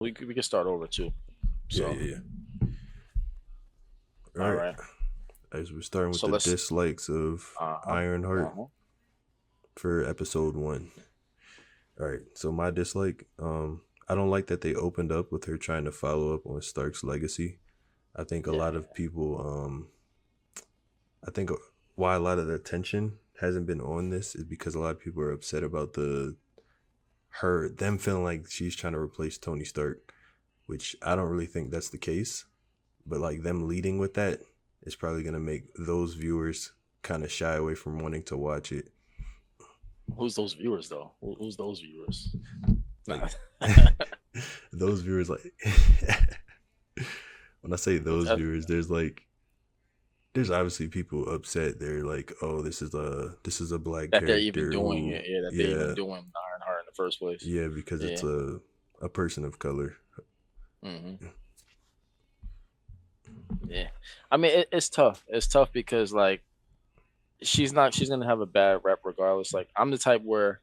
we can start over too. Yeah, So, yeah, yeah. All all right. right. As we're starting with So the let's. dislikes of Uh-huh. Ironheart Uh-huh. for episode one. All right. So my dislike, I don't like that they opened up with her trying to follow up on Stark's legacy. I think a lot of Yeah. people, I think why a lot of the attention hasn't been on this is because a lot of people are upset about them feeling like she's trying to replace Tony Stark, which I don't really think that's the case. But like them leading with that is probably gonna make those viewers kind of shy away from wanting to watch it. Who's those viewers though? Who's those viewers? Nah. Like those viewers, like when I say It's those viewers, there's obviously people upset. They're like, oh, this is a black that they're even character doing who, it. Yeah, that they're even yeah, doing Ironheart in the first place. yeah, because it's Yeah. a person of color. Hmm. Yeah. I mean, it's tough. It's tough because like she's gonna have a bad rep regardless. Like I'm the type where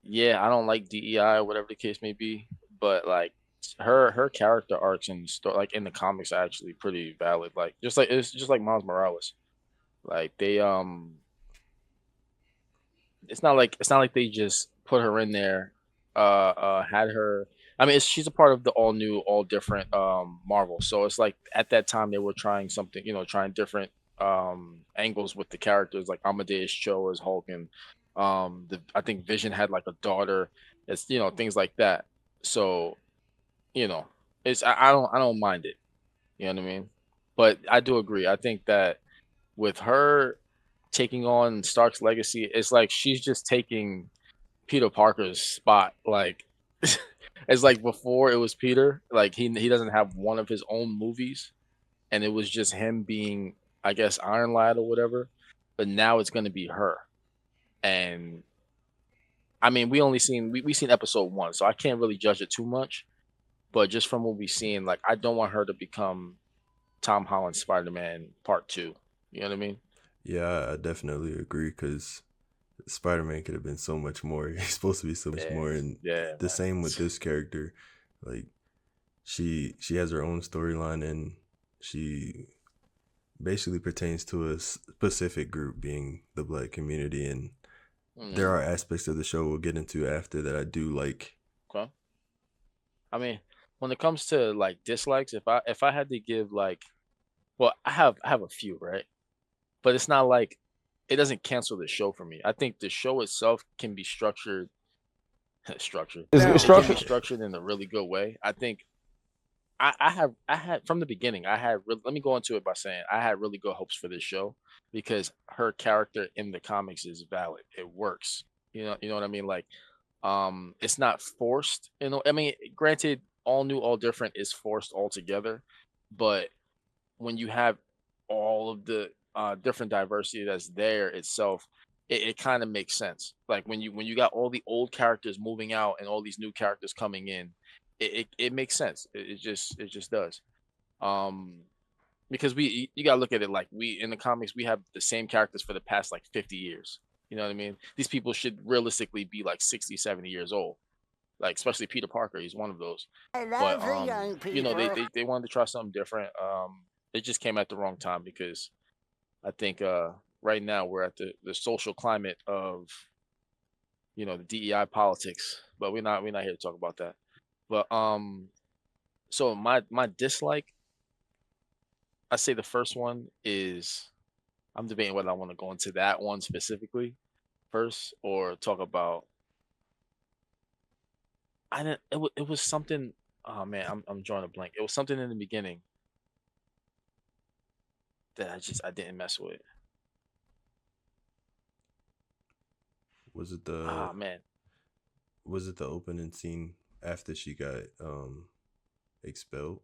yeah, I don't like DEI or whatever the case may be, but like her character arcs and like in the comics are actually pretty valid. Like it's just like Miles Morales. Like it's not like they just put her in there, had her. I mean, she's a part of the all new, all different Marvel. So it's like at that time they were trying something, trying different angles with the characters, like Amadeus Cho as Hulk, and I think Vision had like a daughter. It's things like that. So you know, I don't mind it. You know what I mean? But I do agree. I think that with her taking on Stark's legacy, it's like she's just taking Peter Parker's spot. Like it's like before it was Peter, like he doesn't have one of his own movies, and it was just him being, I guess, Iron Lad or whatever. But now it's gonna be her. And I mean we seen episode one, so I can't really judge it too much. But just from what we've seen, like I don't want her to become Tom Holland's Spider Man part two. You know what I mean? Yeah, I definitely agree because Spider Man could have been so much more. He's supposed to be so much Yeah, more, and yeah, the man. same with this character. Like she has her own storyline, and she basically pertains to a specific group, being the black community. And there Mhm. are aspects of the show we'll get into after that I do like. Okay. I mean, when it comes to like dislikes, if I had to give like, well, I have a few, right? But it's not like it doesn't cancel the show for me. I think the show itself can be structured structured. It's It can be structured. structured in a really good way. I think I had from the beginning. Let me go into it by saying I had really good hopes for this show because her character in the comics is valid. It works. You know what I mean? Like, it's not forced. I mean, granted, all new, all different is forced altogether, but when you have all of the different diversity that's there itself, it kind of makes sense. Like when you got all the old characters moving out and all these new characters coming in, it makes sense. It just does. Um, because you gotta look at it like we in the comics we have the same characters for the past like 50 years. You know what I mean? These people should realistically be like 60, 70 years old. Like especially Peter Parker, he's one of those. I But love the young they, people. they wanted to try something different. It just came at the wrong time because I think right now we're at the social climate of the DEI politics, but we're not here to talk about that. But so my dislike, I say the first one is I'm debating whether I want to go into that one specifically first or talk about I didn't it was something. Oh man, I'm drawing a blank. It was something in the beginning that I didn't mess with. Was it the Ah man, was it the opening scene after she got expelled?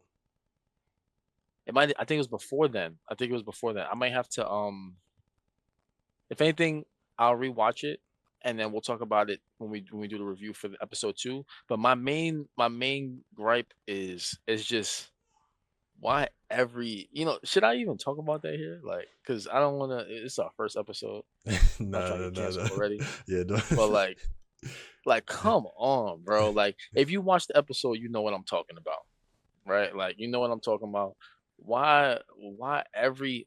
it might. I think it was before then. I think it was before then. I might have to if anything, I'll rewatch it and then we'll talk about it when we do the review for the episode two. But my main gripe is just why every should I even talk about that here? Like, because I don't want to. It's our first episode. Not Nah, trying to nah, get nah, canceled nah. already, Yeah, no. but like Like, come on, bro. Like, if you watch the episode, you know what I'm talking about, right? Like, you know what I'm talking about. Why every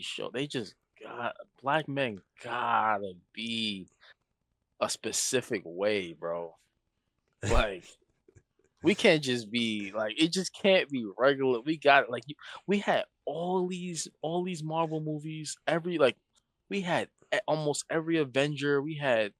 show they just got black men gotta be a specific way, bro. Like, we can't just be like it just can't be regular. We got like we had all these Marvel movies. We had almost every Avenger. We had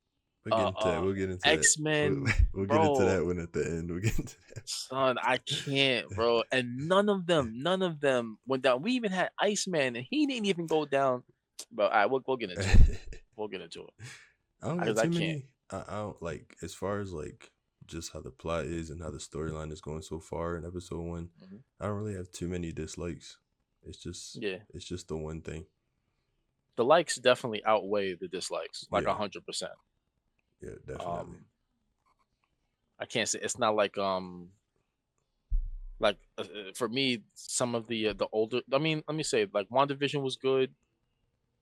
We'll get uh into that. uh We'll get into that. X-Men, We'll get into bro. that one at the end. We'll get into Son, I can't, bro. And none of them went down. We even had Iceman, and he didn't even go down. But all right, we'll get into it. that. We'll get into it. I don't got Because I too can't. many. I don't like as far as like just how the plot is and how the storyline is going so far in episode one. Mhm. I don't really have too many dislikes. It's just Yeah. it's just the one thing. The likes definitely outweigh the dislikes, like Yeah, 100%. yeah, definitely. Um, I can't say it's not for me, some of the older. I mean, let me say like WandaVision was good.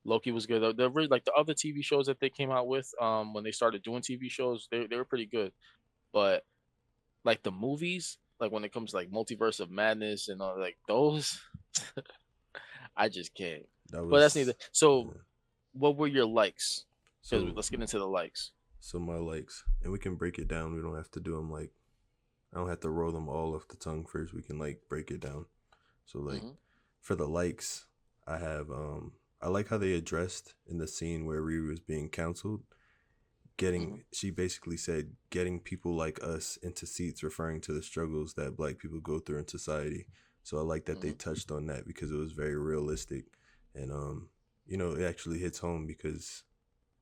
Loki was good. The really like the other TV shows that they came out with when they started doing TV shows, they were pretty good. But like the movies, like when it comes to like Multiverse of Madness and all like those, I just can't. That But that's neither. was So, uh, what were your likes? Because so let's get into the likes. so my likes, and we can break it down. We don't have to do them like I don't have to roll them all off the tongue first. We can like break it down. So like Hmm. for the likes, I have I like how they addressed in the scene where Riri was being counseled, Hmm. getting she basically said getting people like us into seats, referring to the struggles that black people go through in society. So I like that they Hmm. touched on that because it was very realistic, and it actually hits home because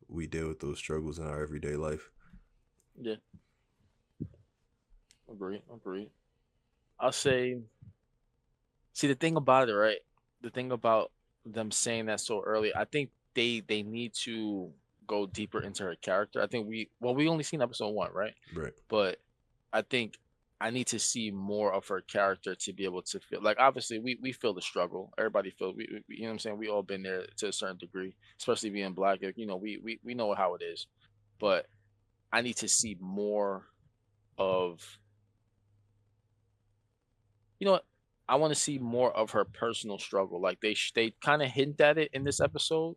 we deal with those struggles in our everyday life. Yeah, agree, agree. I'll say, see the thing about it, right? The thing about them saying that so early, I think they need to go deeper into her character. I think we only seen episode one, right? Right. But I think I need to see more of her character to be able to feel like obviously we feel the struggle. Everybody feels you know what I'm saying. We all been there to a certain degree, especially being black. Like, we know how it is, but I need to see more of you know what? I want to see more of her personal struggle. Like they kind of hint at it in this episode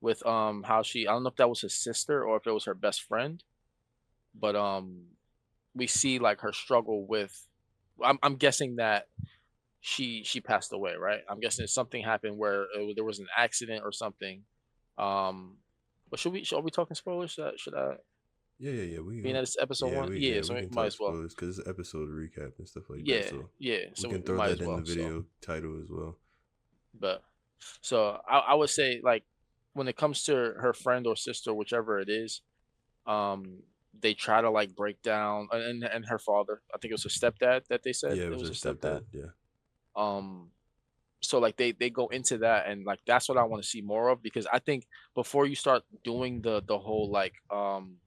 with how I don't know if that was his sister or if it was her best friend, but we see like her struggle with I'm guessing that she passed away, right? I'm guessing something happened where there was an accident or something. Um but should we talking spoilers? Should I Yeah, yeah, yeah. We being at this episode yeah one? we Yeah, yeah so we we can might talk as well. spoilers because it's episode recap and stuff like that. Yeah, So yeah. we So can we throw might that as in well. the video title as well. But so I would say like when it comes to her friend or sister, whichever it is, um, they try to like break down and her father. I think it was her stepdad that they said Yeah, it it was was her her stepdad. stepdad. Yeah, Um, so like they go into that and like that's what I want to see more of because I think before you start doing the whole like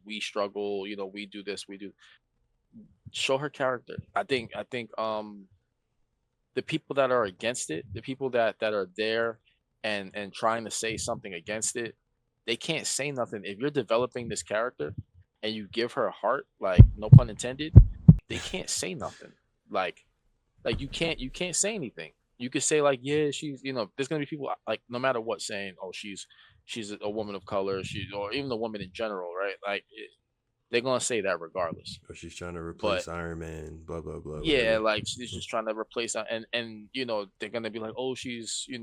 we struggle, we do this, we do show her character. I think the people that are against it, the people that are there and trying to say something against it, they can't say nothing. If you're developing this character and you give her a heart, like no pun intended, they can't say nothing. Like you can't say anything. You could say like, yeah, there's gonna be people like no matter what saying, oh, she's a woman of color, she's or even a woman in general, right? Like they're gonna say that regardless. or she's trying to But replace Iron Man. Blah blah blah. yeah, Whatever. like she's just trying to replace that, and they're gonna be like, oh, she's even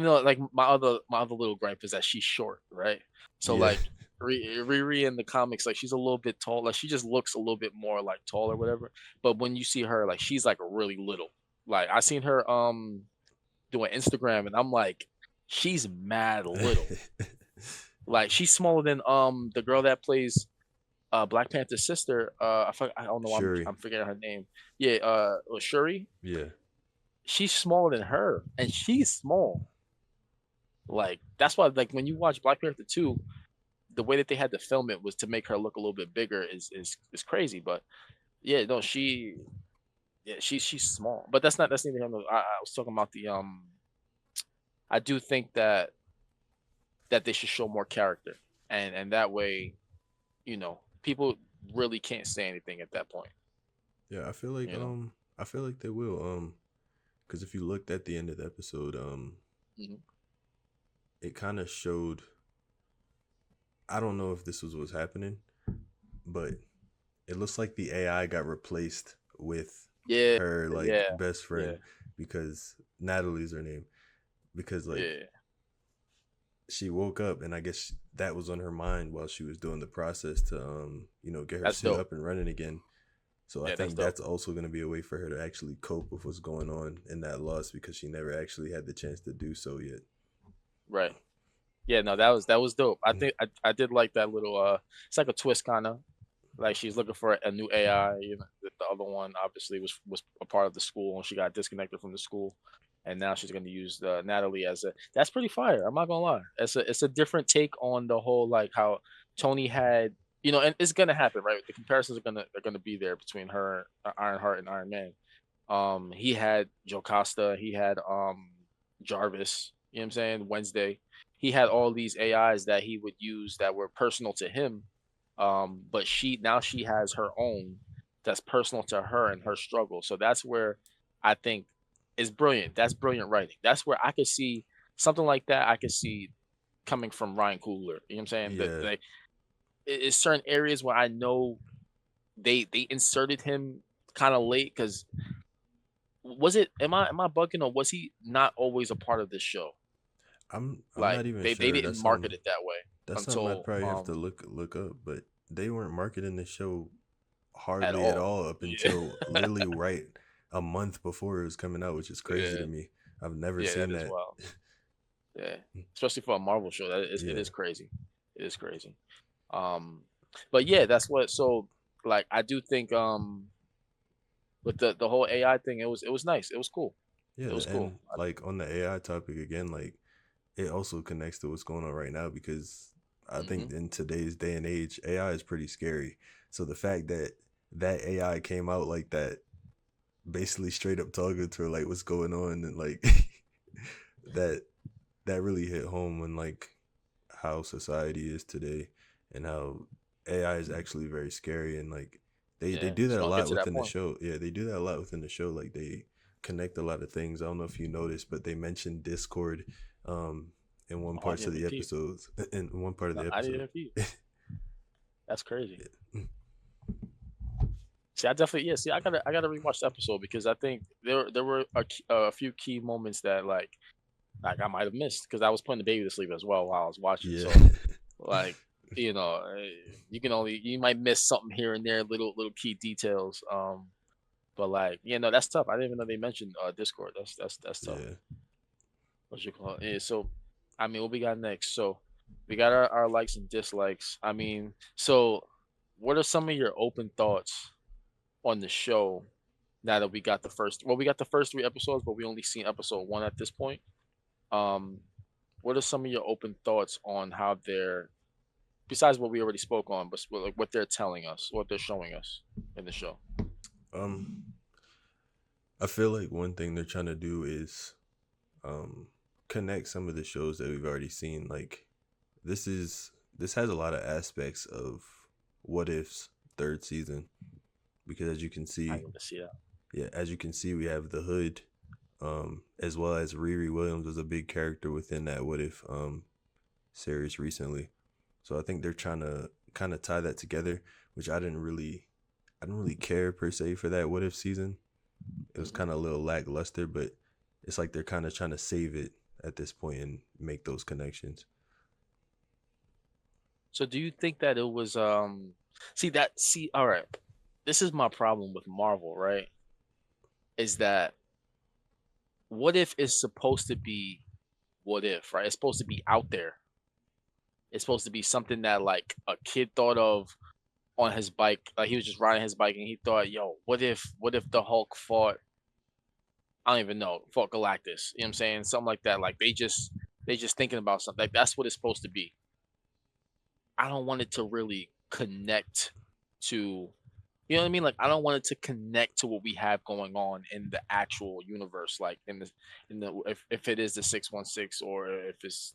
though like my other little gripe is that she's short, right? So Yeah. like Riri in the comics, like she's a little bit tall, like she just looks a little bit more like tall or whatever. But when you see her, like she's like really little. Like I seen her doing Instagram, and I'm like, she's mad little. Like she's smaller than the girl that plays Black Panther's sister. I don't know. I'm Shuri. I'm forgetting her name. Yeah, Shuri. Yeah. She's smaller than her, and she's small. Like that's why, like when you watch Black Panther 2, the way that they had to film it was to make her look a little bit bigger. Is crazy, but yeah, no, she's small, but that's neither here nor I was talking about I do think that they should show more character, and that way, you know. people really can't say anything at that point. Yeah, You know. I feel like they will because if you looked at the end of the episode, Hmm. it kind of showed. I don't know if this was what's happening, but it looks like the AI got replaced with Yeah, her like yeah, best yeah, friend because Natalie's her name because like yeah. she woke up and I guess that was on her mind while she was doing the process to get her That's suit dope. up and running again. So I Yeah, that's think dope. that's also going to be a way for her to actually cope with what's going on in that loss because she never actually had the chance to do so yet. Right. Yeah, no, that was dope. I think I did like that little it's like a twist kind of like she's looking for a new AI. You know, the other one obviously was a part of the school and she got disconnected from the school, and now she's going to use Natalie as a. That's pretty fire. I'm not gonna lie. It's a different take on the whole like how Tony had. And it's gonna happen, right? The comparisons are gonna be there between her, Ironheart, and Iron Man. He had Jocasta, he had Jarvis, you know what I'm saying? Wednesday. He had all these AIs that he would use that were personal to him. But she has her own that's personal to her and her struggle. So that's where I think is brilliant. That's brilliant writing. That's where I could see something like that. I could see coming from Ryan Coogler. You know what I'm saying? That Yeah, they it's certain areas where I know they inserted him kind of late because was it am I bugging or was he not always a part of this show? I'm Like not even they sure. didn't market it that way That's something I'd until probably have to look up, but they weren't marketing the show at hardly at all. all up Yeah. until literally right a month before it was coming out, which is crazy Yeah. to me. I've never Yeah, seen that is that. wild. Yeah. Especially for a Marvel show. It Yeah, is crazy. It is crazy. Um but yeah, that's what so like I do think with the whole AI thing, it was nice. It was cool. yeah, It was cool. and like on the AI topic again, like it also connects to what's going on right now because I Mm-hmm. think in today's day and age, AI is pretty scary. So the fact that that AI came out like that, basically straight up talking to her like what's going on and like that that really hit home when like how society is today and how AI is actually very scary and like they Yeah, do it's that a gonna get lot to that within the point. show. Yeah, they do that a lot within the show. Like they connect a lot of things. I don't know if you noticed, but they mentioned Discord um in one Oh, I parts of didn't the even peep. episodes in one part of No, the I didn't episode. even peep. That's crazy. Yeah. See, I definitely yeah. See, I gotta rewatch the episode because I think there were a few key moments that like I might have missed because I was putting the baby to sleep as well while I was watching. Yeah. So like you might miss something here and there, little key details. But like that's tough. I didn't even know they mentioned Discord. That's tough. Yeah. What you call it? Yeah. So I mean, what we got next? So we got our likes and dislikes. I mean, so what are some of your open thoughts on the show now that we got the first three episodes, but we only seen episode one at this point. Um, what are some of your open thoughts on how they're besides what we already spoke on, but like what they're telling us, what they're showing us in the show? Um I feel like one thing they're trying to do is um connect some of the shows that we've already seen. Like this has a lot of aspects of What If's third season because as you can I see, need to see that. yeah, as you can see, we have the Hood, as well as Riri Williams was a big character within that What If series recently. So I think they're trying to kind of tie that together, which I didn't really care per se for that What If season. It was Mhm. kind of a little lackluster, but it's like they're kind of trying to save it at this point and make those connections. So do you think that it was see all right. This is my problem with Marvel, right? Is that what if is supposed to be what if, right? It's supposed to be out there. It's supposed to be something that like a kid thought of on his bike. Like he was just riding his bike and he thought, yo, what if the Hulk fought I don't even know, fought Galactus. You know what I'm saying? Something like that. Like they just thinking about something. Like that's what it's supposed to be. I don't want it to really connect to you know what I mean? Like I don't want it to connect to what we have going on in the actual universe, like in the if it is the 616 or if it's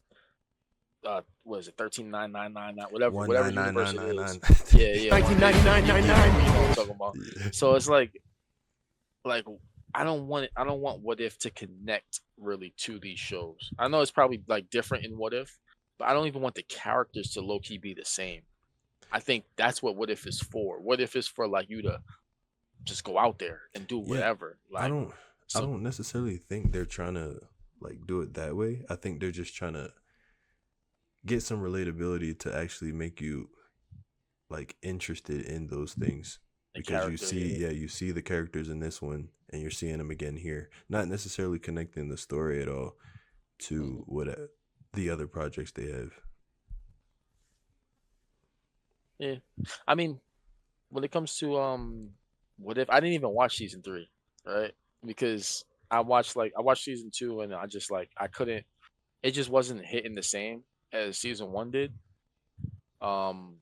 what is it, 13999, whatever One nine nine universe nine it nine is. nine. Yeah, yeah, one big, you know what I'm 1999.99. talking about. Yeah. So it's like I don't want it. I don't want What If to connect really to these shows. I know it's probably like different in What If, but I don't even want the characters to low key be the same. I think that's What If is for. What If is for like you to just go out there and do Yeah, whatever. I Like don't I so, don't necessarily think they're trying to like do it that way. I think they're just trying to get some relatability to actually make you like interested in those things the because you character, see yeah. you see the characters in this one and you're seeing them again here, not necessarily connecting the story at all to Mhm. what the other projects they have. Yeah. I mean, when it comes to What If, I didn't even watch season 3, right? Because I watched season 2 and I just like I couldn't, it just wasn't hitting the same as season 1 did. Um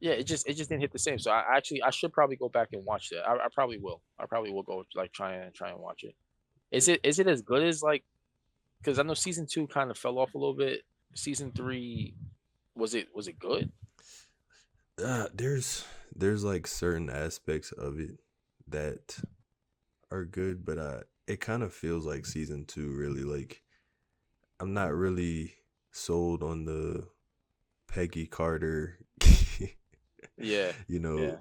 yeah, it just didn't hit the same. So I should probably go back and watch that. I probably will. I probably will go like try and watch it. Is it as good as like, because I know season 2 kind of fell off a little bit. Season 3, was it good? There's like certain aspects of it that are good, but it kind of feels like season two really like I'm not really sold on the Peggy Carter, Yeah. you know, Yeah.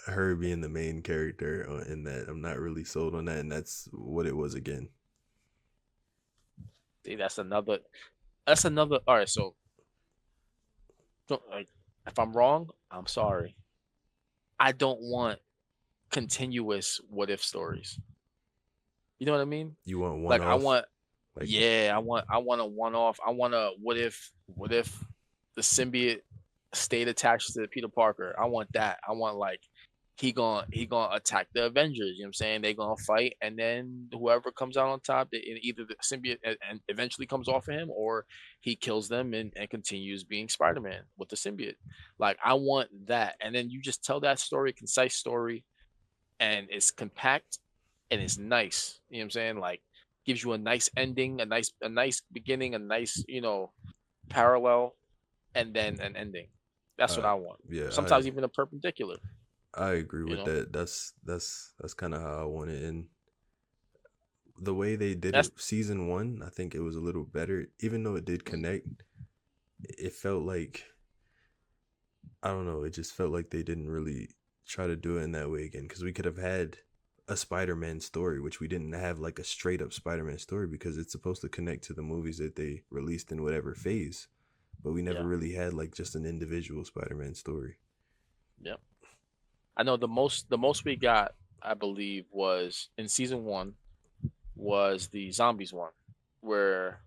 her being the main character in that. I'm not really sold on that, and that's what it was again. See, that's another all right, so don't like, if I'm wrong, I'm sorry. I don't want continuous What If stories. You know what I mean? You want one Like I off, want like Yeah, I want a one off. I want a what if the symbiote stayed attached to Peter Parker. I want that. I want like he gonna attack the Avengers, you know what I'm saying? They gonna fight and then whoever comes out on top, either the symbiote and eventually comes off of him or he kills them and continues being Spider-Man with the symbiote. Like I want that. And then you just tell that story, concise story, and it's compact and it's nice. You know what I'm saying? Like gives you a nice ending, a nice beginning, a nice, parallel, and then an ending. That's what uh I want. yeah, Sometimes even a perpendicular, I agree you with know. that. That's kind of how I want it. And the way they did That's it, season one, I think it was a little better. Even though it did connect, it felt like I don't know. It just felt like they didn't really try to do it in that way again. Because we could have had a Spider-Man story, which we didn't have like a straight up Spider-Man story because it's supposed to connect to the movies that they released in whatever phase. But we never yeah, really had like just an individual Spider-Man story. yeah. I know the most we got, I believe, was in season 1 was the zombies one, where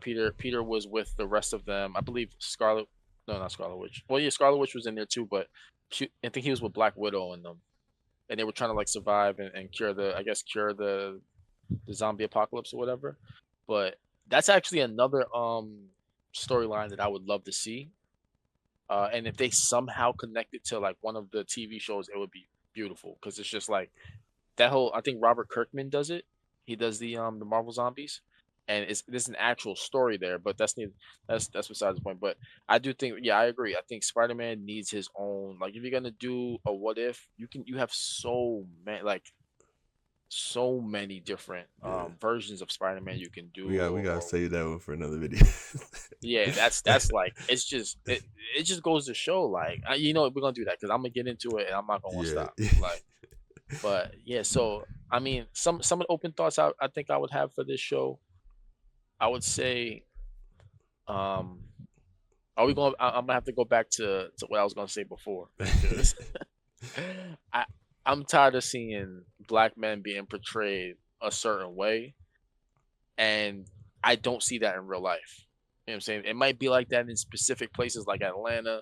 Peter was with the rest of them. I believe Scarlet, no, not Scarlet Witch. Well, yeah, Scarlet Witch was in there too, but I think he was with Black Widow and them, and they were trying to like survive and cure the zombie apocalypse or whatever. But that's actually another storyline that I would love to see. And if they somehow connect it to like one of the TV shows, it would be beautiful because it's just like that whole. I think Robert Kirkman does it. He does the Marvel Zombies, and there's an actual story there. But that's besides the point. But I do think, yeah, I agree. I think Spider Man needs his own. Like if you're gonna do a What If, you have so many different Yeah, versions of Spider Man you can do, we gotta or save that one for another video. yeah, that's like it just goes to show like we're gonna do that because I'm gonna get into it and I'm not gonna want to Yeah. stop like. But yeah, so I mean, some of the open thoughts I think I would have for this show, I would say, um, are we going? I'm gonna have to go back to what I was gonna say before because I I'm tired of seeing black men being portrayed a certain way, and I don't see that in real life. You know what I'm saying? It might be like that in specific places like Atlanta,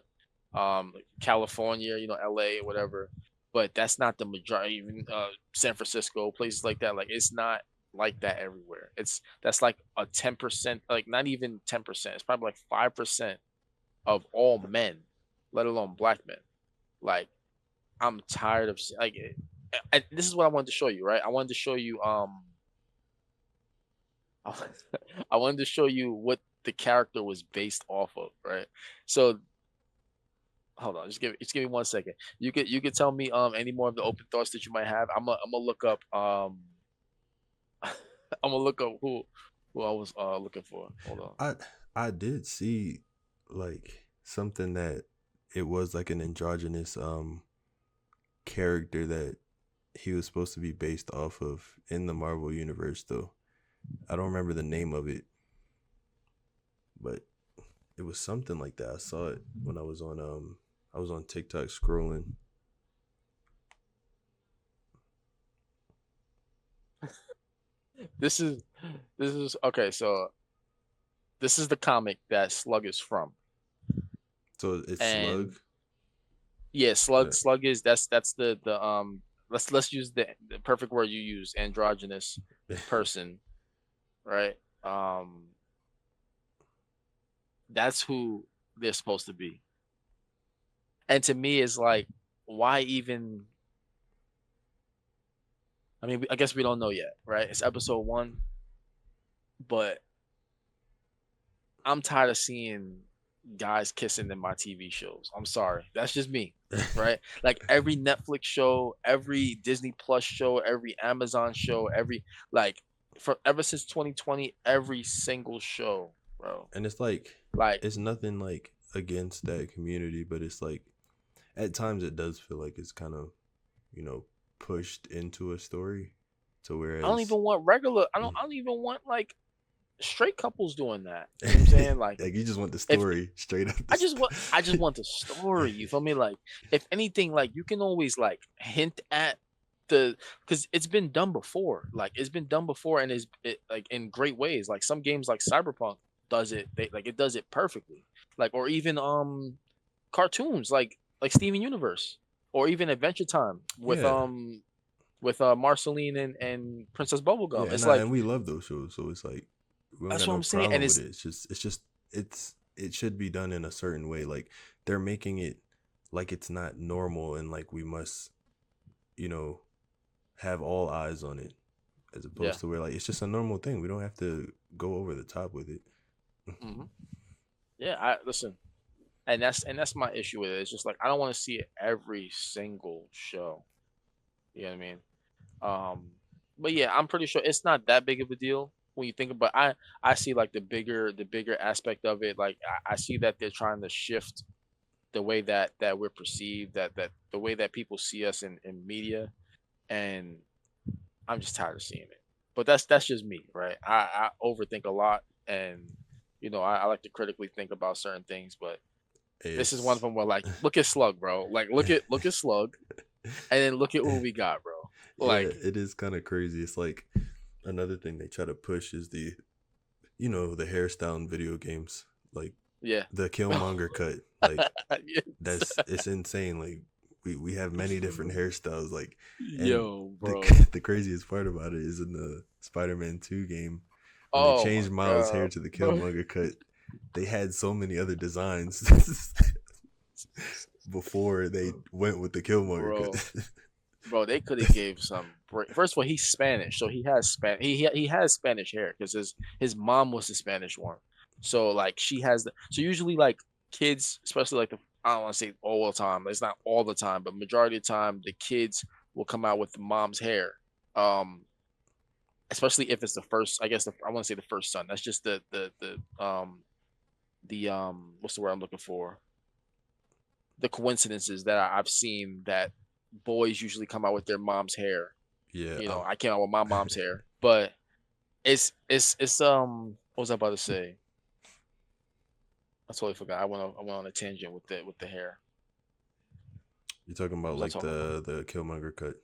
California, LA or whatever, but that's not the majority. Even San Francisco, places like that, like it's not like that everywhere. That's like a 10%, like not even 10%. It's probably like 5% of all men, let alone black men. Like I'm tired of this is what I wanted to show you, right? I wanted to show you I I wanted to show you what the character was based off of, right? So hold on, just give me 1 second. You could tell me any more of the open thoughts that you might have. I'm gonna look up I'm gonna look up who I was looking for. Hold on. I I did see like something that it was like an androgynous character that he was supposed to be based off of in the Marvel universe though. I don't remember the name of it, but it was something like that. I saw it when I was on TikTok scrolling. This is this is okay, so this is the comic that Slug is from. So it's Slug. And yeah, Slug Yeah. Slug is that's the let's use the perfect word you use, androgynous person, right? That's who they're supposed to be. And to me it's like why even I mean, I guess we don't know yet, right? It's episode 1, but I'm tired of seeing guys kissing in my TV shows. I'm sorry. That's just me, right? Like every Netflix show, every Disney Plus show, every Amazon show, every like from ever since 2020, every single show, bro. And it's like Like it's nothing like against that community, but it's like at times it does feel like it's kind of, you know, pushed into a story to I don't whereas even want regular I don't even want like straight couples doing that. You know what I'm saying? Like like you just want the if story straight up I just want the story. You feel me? Like if anything, like you can always like hint at the because it's been done before. Like it's been done before and like in great ways. Like some games like Cyberpunk does it. It does it perfectly. Like or even cartoons like Steven Universe or even Adventure Time Yeah. with Marceline and Princess Yeah, Bubblegum. and It's like and we love those shows, so it's like we don't that's got what no I'm saying. And problem with it. It's just it should be done in a certain way. Like they're making it like it's not normal and like we must, you know, have all eyes on it as yeah. opposed to where like it's just a normal thing. We don't have to go over the top with it. hmm Yeah, I listen. And that's my issue with it. It's just like I don't want to see it every single show. You know what I mean? Um, but yeah, I'm pretty sure it's not that big of a deal when you think about. I see like the bigger aspect of it. Like I see that they're trying to shift the way that we're perceived, that the way that people see us in media, and I'm just tired of seeing it. But that's just me, right? I overthink a lot, and I like to critically think about certain things, but this is one of It's them where like, look at Slug, bro. Like, look at Slug, and then look at who we got, bro. yeah, Like, it is kind of crazy. It's like another thing they try to push is you know, the hairstyle in video games, like yeah, the Killmonger cut. Like yes. it's insane. Like we have many different hairstyles. Like and Yo, the bro. the craziest part about it is in the Spider-Man 2 game when they Oh my changed Miles' hair god, to the bro. Killmonger cut. They had so many other designs before they went with the Killmonger Bro, cut. bro, they could have gave some. First of all, he's Spanish, so he has he has Spanish hair because his mom was the Spanish one. So like she has the so usually like kids, especially like the I don't want to say all the time. It's not all the time, but majority of the time the kids will come out with the mom's hair. Um, especially if it's the first. I guess I want to say the first son. That's just the what's the word I'm looking for? The coincidences that I've seen that boys usually come out with their mom's hair. Yeah, I came out with my mom's hair, but it's what was I about to say? I totally forgot. I went on a tangent with the hair. you're talking What about was I like talking about? the Killmonger cut,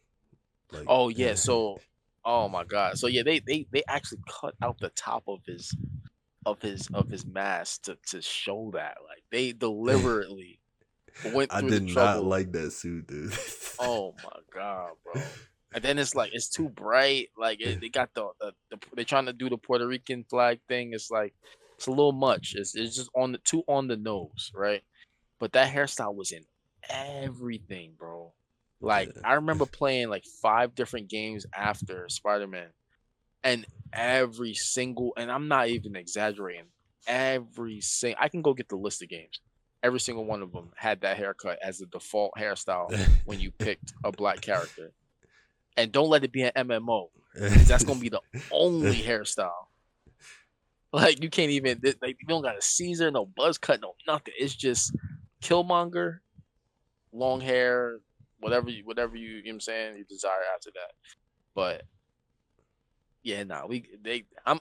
like Oh yeah, so oh my god. So yeah, they actually cut out the top of his mask to show that. Like they deliberately went I through the did not trouble. like that suit, dude. Oh my god, bro. And then it's like it's too bright. Like they got they're trying to do the Puerto Rican flag thing. It's like it's a little much. It's just on the too on the nose, right? But that hairstyle was in everything, bro. Like Yeah, I remember playing like 5 different games after Spider-Man, And every single, and I'm not even exaggerating, I can go get the list of games. Every single one of them had that haircut as the default hairstyle when you picked a black character. And don't let it be an MMO because that's gonna be the only hairstyle. Like you can't even like you don't got a Caesar, no buzz cut, no nothing. It's just Killmonger, long hair, whatever you know what I'm saying, you desire after that. But yeah, nah,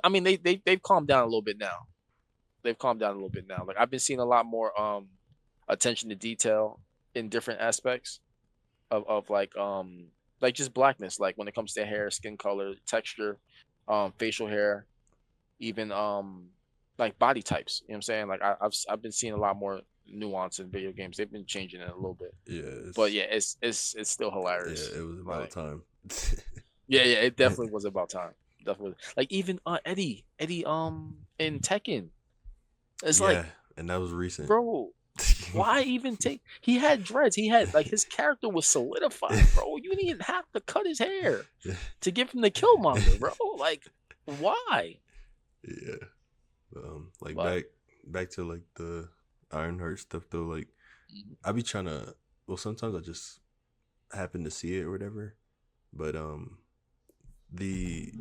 I mean they've calmed down a little bit now. They've calmed down a little bit now. Like I've been seeing a lot more attention to detail in different aspects of like just blackness, like when it comes to hair, skin color, texture, facial hair, even like body types. You know what I'm saying? Like I've been seeing a lot more nuance in video games. They've been changing it a little bit. Yeah, But yeah, it's still yeah, hilarious. it was about Like time. yeah, it definitely was about time. Definitely. Like even Eddie in Tekken. It's like, Yeah, and that was recent. bro, why even take he had dreads. He had like his character was solidified, bro. You didn't even have to cut his hair to give him the Killmonger, bro. Like, why? Yeah. Like But back to like the Ironheart stuff though. Like mhm, I be trying to. Well, sometimes I just happen to see it or whatever. But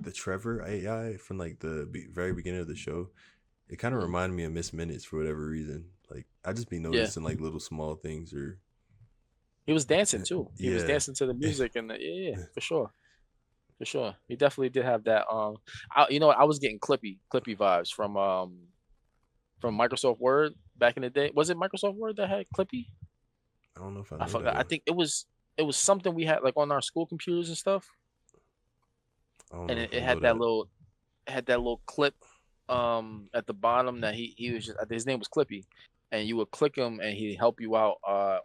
the Trevor AI from like the very beginning of the show, it kind of mhm. reminded me of Miss Minutes for whatever reason. Like I just be Yeah, noticing like little small things or he was dancing too. He was yeah. dancing to the music, and yeah, for sure, for sure. He definitely did have that. You know what? I was getting Clippy vibes from Microsoft Word back in the day. Was it Microsoft Word that had Clippy? I don't know if I I know forgot. that I one. think it was something we had like on our school computers and stuff, I don't and know it, if I it know had that that. little clip at the bottom that he was just his name was Clippy, and you would click him and he'd help you out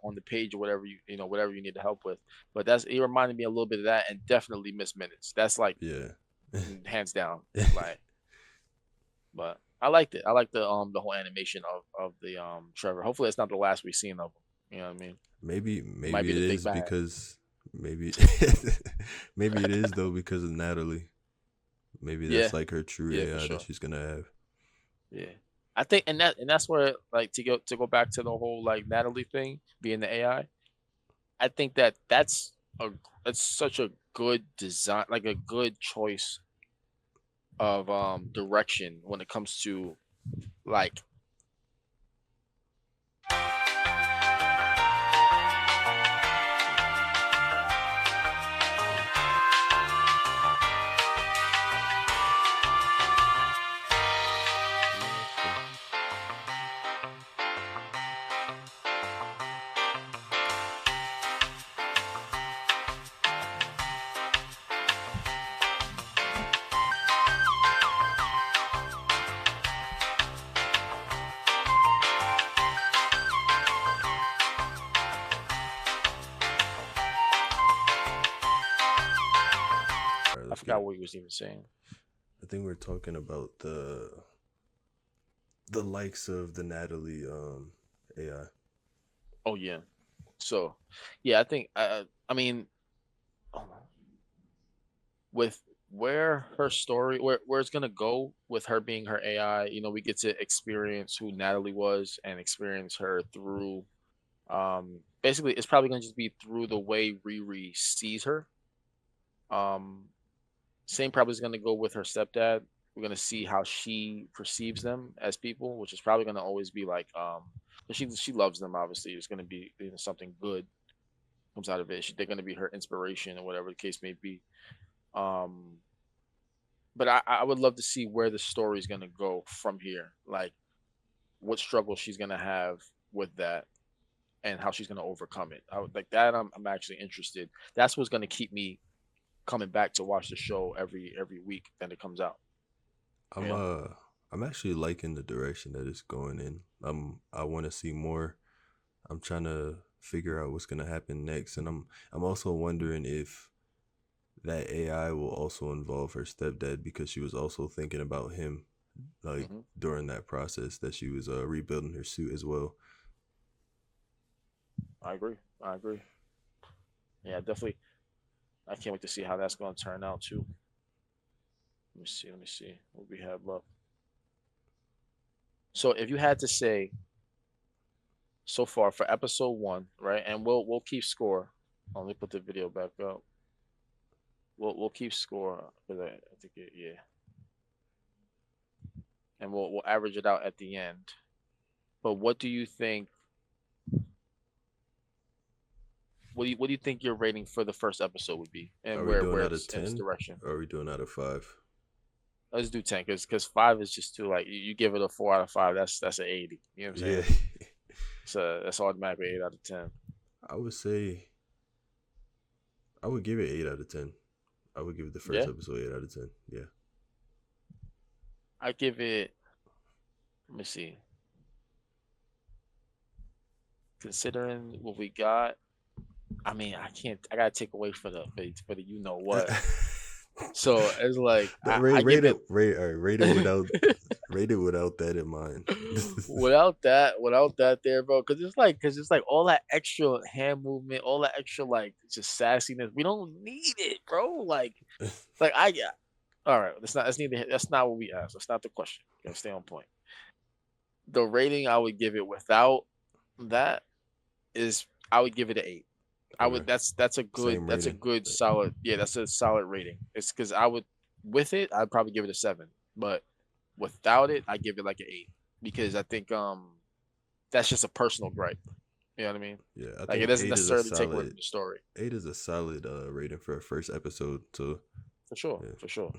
on the page or whatever whatever you need to help with. But that's it reminded me a little bit of that and definitely Miss Minutes. That's like Yeah. hands down. Like, but I liked it. I like the whole animation of the Trevor. Hopefully it's not the last we've seen of him. You know what I mean? It might Maybe be it the big is bad. because maybe maybe it is though because of Natalie. Maybe Yeah, that's like her true yeah, for AI that sure. she's gonna have. Yeah. I think and that's where like to go back to the whole like Natalie thing being the AI. I think a that's such a good design, like a good choice of direction when it comes to like All right, I let's get forgot it. what he was even saying. I think we're talking about the likes of the Natalie AI. Oh yeah. So, yeah, I think I mean with where her story where it's gonna go with her being her AI, we get to experience who Natalie was and experience her through basically it's probably gonna just be through the way Riri sees her. Um Same probably is gonna go with her stepdad. We're gonna see how she perceives them as people, which is probably gonna always be like but she loves them obviously. It's gonna be something good comes out of it. They're gonna be her inspiration or whatever the case may be. Um but I would love to see where the story's gonna go from here. Like what struggle she's gonna have with that and how she's gonna overcome it. I would like that. I'm actually interested. That's what's gonna keep me coming back to watch the show every week that it comes out. You I'm know? uh I'm actually liking the direction that it's going in. I want to see more. I'm trying to figure out what's gonna happen next, and I'm also wondering if that AI will also involve her stepdad because she was also thinking about him like Hmm. during that process that she was rebuilding her suit as well. I agree. I agree. Yeah, definitely. I can't wait to see how that's going to turn out too. Let me see. Let me see what we have left. So if you had to say so far for episode one, right? And we'll keep score. Let me put the video back up. We'll keep score because I think yeah, and we'll average it out at the end. But what do you think? What do you think your rating for the first episode would be, and Are we doing where out of it's in its 10? direction? Or are we doing out of 5? Let's do 10 because five is just too like you give it a 4 out of 5. That's an 80. You know what I'm Yeah. saying? So that's automatically 8 out of 10. I would say I would give it 8 out of 10. I would give it the first Yeah, episode 8 out of 10. Yeah. I give it. Let me see. Considering what we got, I mean, I can't. I gotta take away for the you know what. So it's like No, I give it all right, rate it without that in mind. without that there, bro. Because it's like all that extra hand movement, all that extra like just sassiness. We don't need it, bro. Like I yeah. All right, that's not what we asked. That's not the question. Gotta stay on point. The rating I would give it without that is I would give it an 8. I Okay. would that's a good Same that's a rating. good solid yeah, that's a solid rating. It's because I would with it, I'd probably give it a 7. But without it, I give it like an 8. Because I think that's just a personal gripe. You know what I mean? Yeah, I Like it think doesn't 8 is a necessarily take away solid from the story. 8 is a solid rating for a first episode. So For sure. yeah. For sure.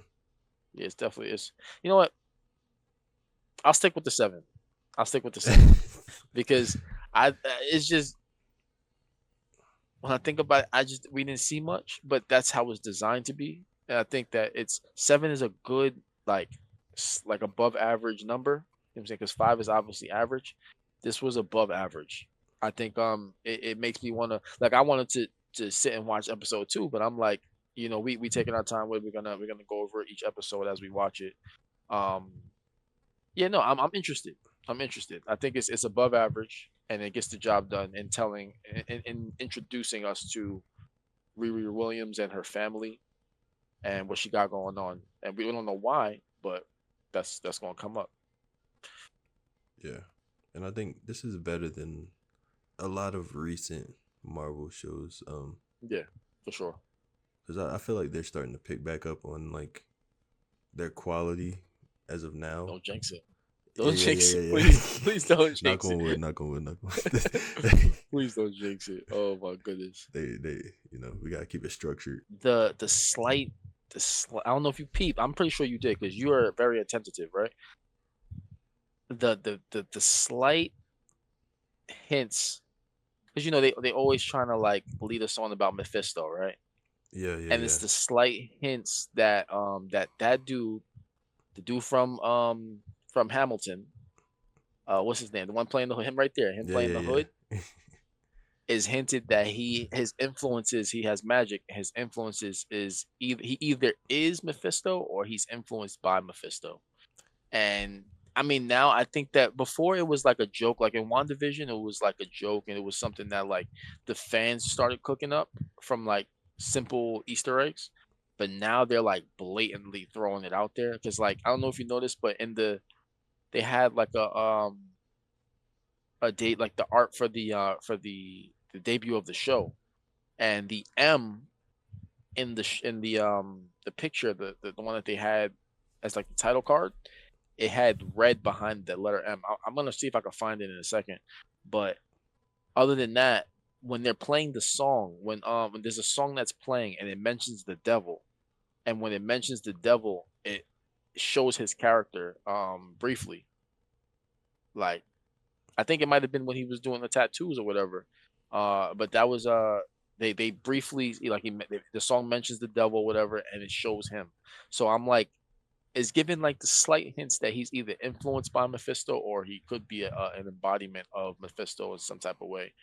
Yeah, it's definitely is. You know what? I'll stick with the 7. I'll stick with the 7 because it's just when I think about it, we didn't see much, but that's how it's designed to be. And I think that it's 7 is a good like like above average number. You know what I'm saying? Because 5 is obviously average. This was above average. I think it makes me wanna like I wanted to sit and watch episode 2, but I'm like, we taking our time with we're gonna go over each episode as we watch it. Um yeah, no, I'm interested. I'm interested. I think it's above average, and it gets the job done in telling in introducing us to Riri Williams and her family and what she got going on. And we don't know why, but that's gonna come up. Yeah. And I think this is better than a lot of recent Marvel shows. Yeah, for sure. Because I feel like they're starting to pick back up on like their quality as of now. Don't jinx it. Yeah, Don't yeah, jinx yeah, it. yeah, Please yeah. don't Knock jinx on it. wood, knock on wood, knock on wood. Please don't jinx it. Oh my goodness. they, we gotta keep it structured. The slight I don't know if you peep. I'm pretty sure you did because you are very attentive, right? The slight hints because they always trying to like lead us on about Mephisto, right? Yeah, yeah, And it's yeah, the slight hints that that dude, the dude from Hamilton, what's his name? The one playing him right there, him yeah, playing the yeah, hood, is hinted that his influences he has magic. His influences is either is Mephisto or he's influenced by Mephisto. And I mean, now I think that before it was like a joke, like in WandaVision, it was like a joke and it was something that like the fans started cooking up from like simple Easter eggs. But now they're like blatantly throwing it out there because like I don't know if you noticed, but they had like a date like the art for the debut of the show and the M in the picture the one that they had as like the title card it had red behind the letter M. I'm gonna see if I can find it in a second. But other than that, when they're playing the song, when there's a song that's playing and it mentions the devil, and when it mentions the devil, it shows his character briefly. Like I think it might have been when he was doing the tattoos or whatever. But that was they briefly like the song mentions the devil or whatever, and it shows him. So I'm like is given like the slight hints that he's either influenced by Mephisto or he could be an embodiment of Mephisto in some type of way.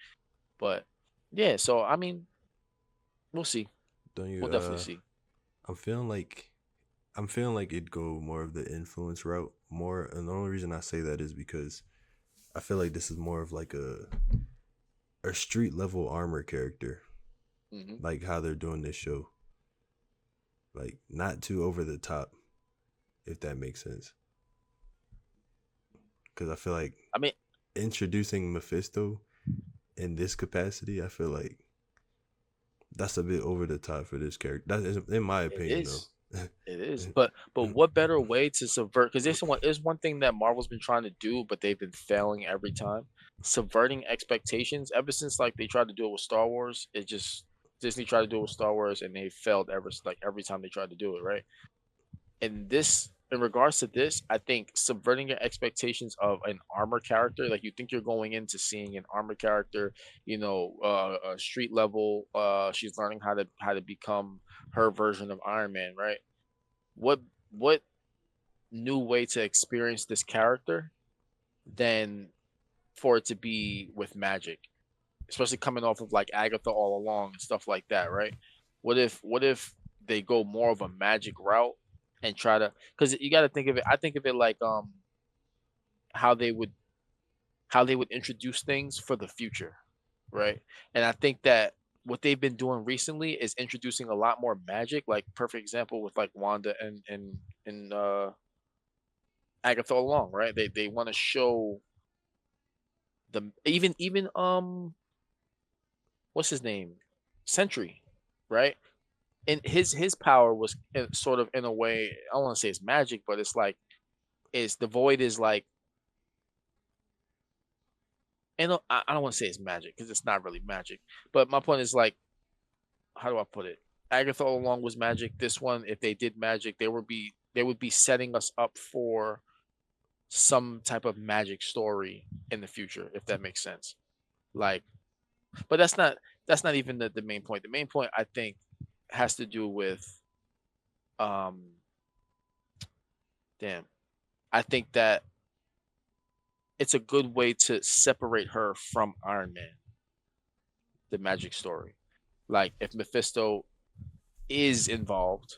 But yeah, so I mean, we'll see. Don't you? We'll definitely see. I'm feeling like it'd go more of the influence route more, and the only reason I say that is because I feel like this is more of like a street level armor character, Hmm. like how they're doing this show, like not too over the top. if that makes sense. Because I feel like I mean, introducing Mephisto in this capacity, I feel like that's a bit over the top for this character. That is, in my it opinion, though. is. It is, but what better way to subvert? Because there's one thing that Marvel's been trying to do, but they've been failing every time. Subverting expectations. Ever since like they tried to do it with Star Wars, it just Disney tried to do it with Star Wars, and they failed every time they tried to do it. Right. And this, in regards to this, I think subverting your expectations of an armor character, like you think you're going into seeing an armor character, street level. She's learning how to become her version of Iron Man, right? what what new way to experience this character than for it to be with magic, especially coming off of like Agatha all along and stuff like that, right? What if they go more of a magic route and try to, because you got to think of it. I think of it like how they would how they would introduce things for the future, right? And I think that what they've been doing recently is introducing a lot more magic. Like perfect example with like Wanda and Agatha along, right? They want to show the even what's his name, Sentry, right? And his power was sort of in a way, I don't want to say it's magic, but it's like is the void is like, and I don't want to say it's magic because it's not really magic, but my point is like, how do I put it? Agatha all along was magic. This one, if they did magic, they would be setting us up for some type of magic story in the future, if that makes sense. Like, but that's not even the main point. The main point I think has to do with um damn. I think that it's a good way to separate her from Iron Man, the magic story. Like if Mephisto is involved,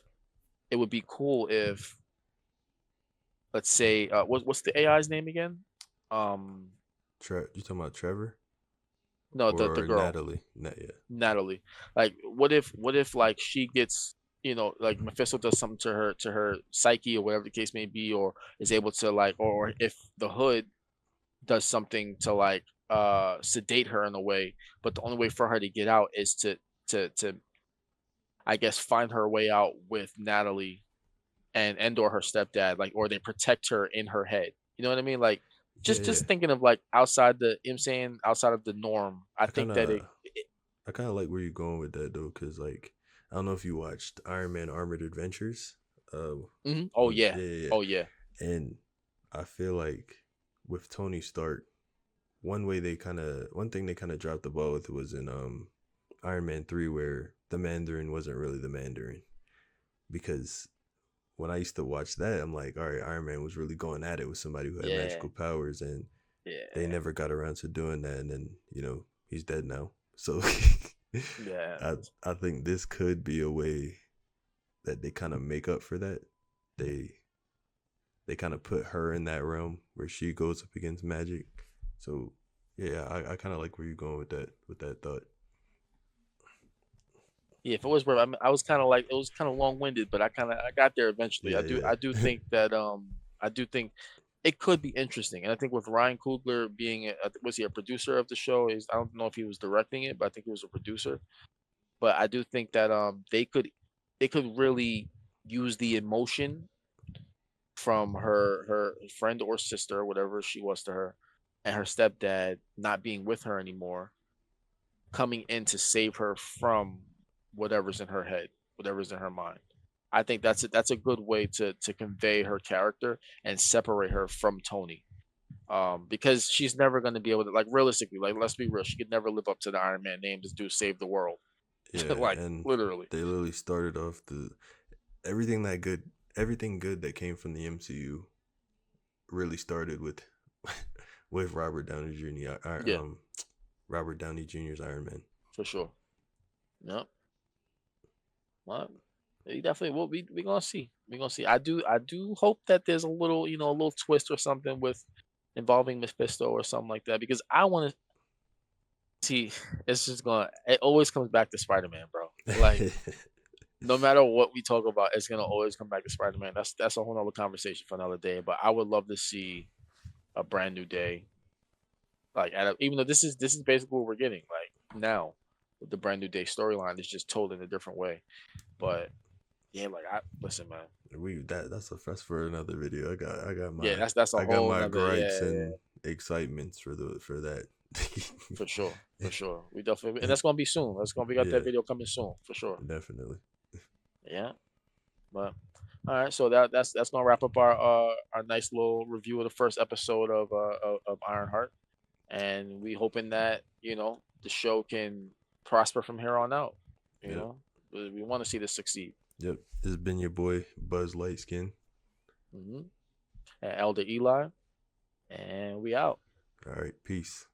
it would be cool if, let's say, what's the AI's name again? Um, You talking about Trevor no, the or girl. Natalie? Not yet. Natalie. Like, what if like she gets, like Mephisto does something to her psyche or whatever the case may be, or is able to like, or if the Hood does something to like sedate her in a way, but the only way for her to get out is to I guess find her way out with Natalie and or her stepdad, like, or they protect her in her head. You know what I mean? Like Yeah, just yeah. just thinking of like outside the, you know what I'm saying, outside of the norm. I I think kind that of, I kind of like where you're going with that though, because like I don't know if you watched Iron Man Armored Adventures. mhm. Oh yeah. Yeah, yeah, Oh yeah. yeah. And I feel like with Tony Stark, one thing they kind of dropped the ball with was in Iron Man 3, where the Mandarin wasn't really the Mandarin. Because when I used to watch that, I'm like, all right, Iron Man was really going at it with somebody who had Yeah. magical powers, and they Yeah. never got around to doing that. And then he's dead now. So Yeah. I think this could be a way that they kind of make up for that. They they kind of put her in that realm where she goes up against magic. So yeah, I kind of like where you're going with that thought. Yeah, if it was worth, I was kind of like, it was kind of long winded, but I got there eventually. Yeah, I do yeah. think that I do think it could be interesting, and I think with Ryan Coogler being was he a producer of the show? Is I don't know if he was directing it, but I think he was a producer. But I do think that they could really use the emotion from her friend or sister, whatever she was to her, and her stepdad not being with her anymore, coming in to save her from whatever's in her head, whatever's in her mind. I think that's a good way to convey her character and separate her from Tony. Because she's never going to be able to, like, realistically, like, let's be real, she could never live up to the Iron Man name to do save the world. Yeah, Like and literally. they literally started off the everything that good, everything good that came from the MCU really started with with Robert Downey Jr. Yeah, Robert Downey Jr.'s Iron Man. for sure. Yep. Well, you definitely will. We gonna see. We gonna see. I do hope that there's a little twist or something with involving Mephisto or something like that, because I want to see. It's just gonna. It always comes back to Spider Man, bro. Like no matter what we talk about, it's gonna always come back to Spider-Man. That's a whole nother conversation for another day. But I would love to see a brand new day, like even though this is basically what we're getting like now with the brand new day storyline. It's just told in a different way. But yeah, like I listen, man. That's for another video. Yeah, that's a I got whole my nother gripes yeah, and excitements for that. for sure, for sure. We definitely and that's gonna be soon. That's gonna We got that Yeah, video coming soon for sure. definitely. Yeah, but all right, so that's gonna wrap up our nice little review of the first episode of Ironheart, and we hoping that the show can prosper from here on out. You Yep. know, we want to see this succeed. Yep. This has been your boy Buzz Lightskin. Hmm. And Elder Eli, and we out. All right. Peace.